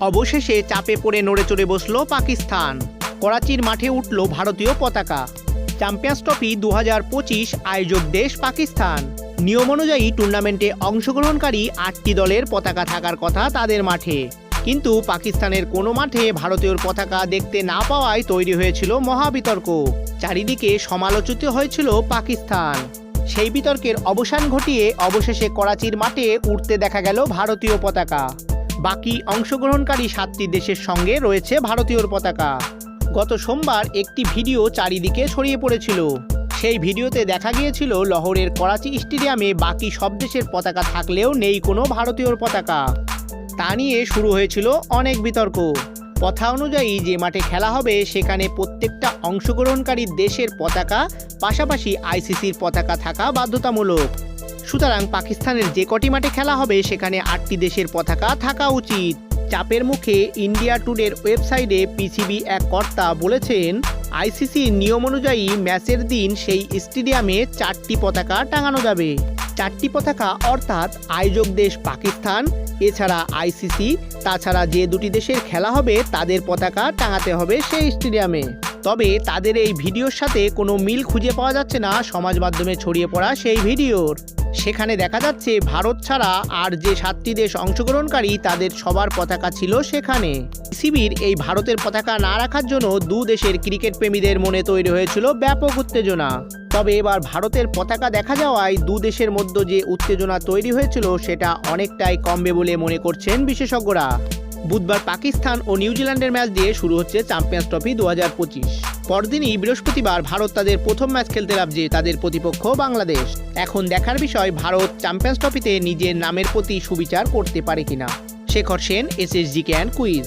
অবশেষে চাপে পড়ে নড়ে চড়ে বসল পাকিস্তান। করাচির মাঠে উঠল ভারতীয় পতাকা। চ্যাম্পিয়ন্স ট্রফি 2025 আয়োজক দেশ পাকিস্তান। নিয়ম অনুযায়ী টুর্নামেন্টে অংশগ্রহণকারী 8টি দলের পতাকা থাকার কথা তাদের মাঠে, কিন্তু পাকিস্তানের কোনো মাঠে ভারতীয় পতাকা দেখতে না পাওয়ায় তৈরি হয়েছিল মহাবিতর্ক। চারিদিকে সমালোচিত হয়েছিল পাকিস্তান। সেই বিতর্কের অবসান ঘটিয়ে অবশেষে করাচির মাঠে উঠতে দেখা গেল ভারতীয় পতাকা। বাকি অংশগ্রহণকারী 7টি দেশের সঙ্গে রয়েছে ভারতীয় পতাকা। গত সোমবার একটি ভিডিও চারিদিকে ছড়িয়ে পড়েছিল। সেই ভিডিওতে দেখা গিয়েছিল লাহোরের করাচি স্টেডিয়ামে বাকি সব দেশের পতাকা থাকলেও নেই কোনো ভারতীয় পতাকা। তা নিয়ে শুরু হয়েছিল অনেক বিতর্ক। কথা অনুযায়ী যে মাঠে খেলা হবে সেখানে প্রত্যেকটা অংশগ্রহণকারী দেশের পতাকা পাশাপাশি আইসিসির পতাকা থাকা বাধ্যতামূলক। সুতরাং পাকিস্তানের যে কটি মাঠে খেলা হবে সেখানে 8টি দেশের পতাকা থাকা উচিত। চাপের মুখে ইন্ডিয়া টুডের ওয়েবসাইটে পিসিবি এক কর্তা বলেছেন, আইসিসির নিয়ম অনুযায়ী ম্যাচের দিন সেই স্টেডিয়ামে 4টি পতাকা টাঙানো যাবে। 4টি পতাকা অর্থাৎ আয়োজক দেশ পাকিস্তান, এছাড়া আইসিসি, তাছাড়া যে দুটি দেশের খেলা হবে তাদের পতাকা টাঙাতে হবে সেই স্টেডিয়ামে। তবে তাদের এই ভিডিওর সাথে কোনো মিল খুঁজে পাওয়া যাচ্ছে না সমাজ মাধ্যমে ছড়িয়ে পড়া সেই ভিডিওর। সেখানে দেখা যাচ্ছে ভারত ছাড়া আর যে 7টি দেশ অংশগ্রহণকারী তাদের সবার পতাকা ছিল সেখানে। পিসিবির এই ভারতের পতাকা না রাখার জন্য দু দেশের ক্রিকেট প্রেমীদের মনে তৈরি হয়েছিল ব্যাপক উত্তেজনা। তবে এবার ভারতের পতাকা দেখা যাওয়ায় দু দেশের মধ্যে যে উত্তেজনা তৈরি হয়েছিল সেটা অনেকটাই কমবে বলে মনে করছেন বিশেষজ্ঞরা। বুধবার পাকিস্তান ও নিউজিল্যান্ডের ম্যাচ দিয়ে শুরু হচ্ছে চ্যাম্পিয়ন্স ট্রফি 2025। পরদিনই বৃহস্পতিবার ভারত তাদের প্রথম ম্যাচ খেলতে নামছে তাদের প্রতিপক্ষ বাংলাদেশ। এখন দেখার বিষয় ভারত চ্যাম্পিয়ন্স ট্রফিতে নিজের নামের প্রতি সুবিচার করতে পারে কিনা। Shekhar Sen, SSG can quiz.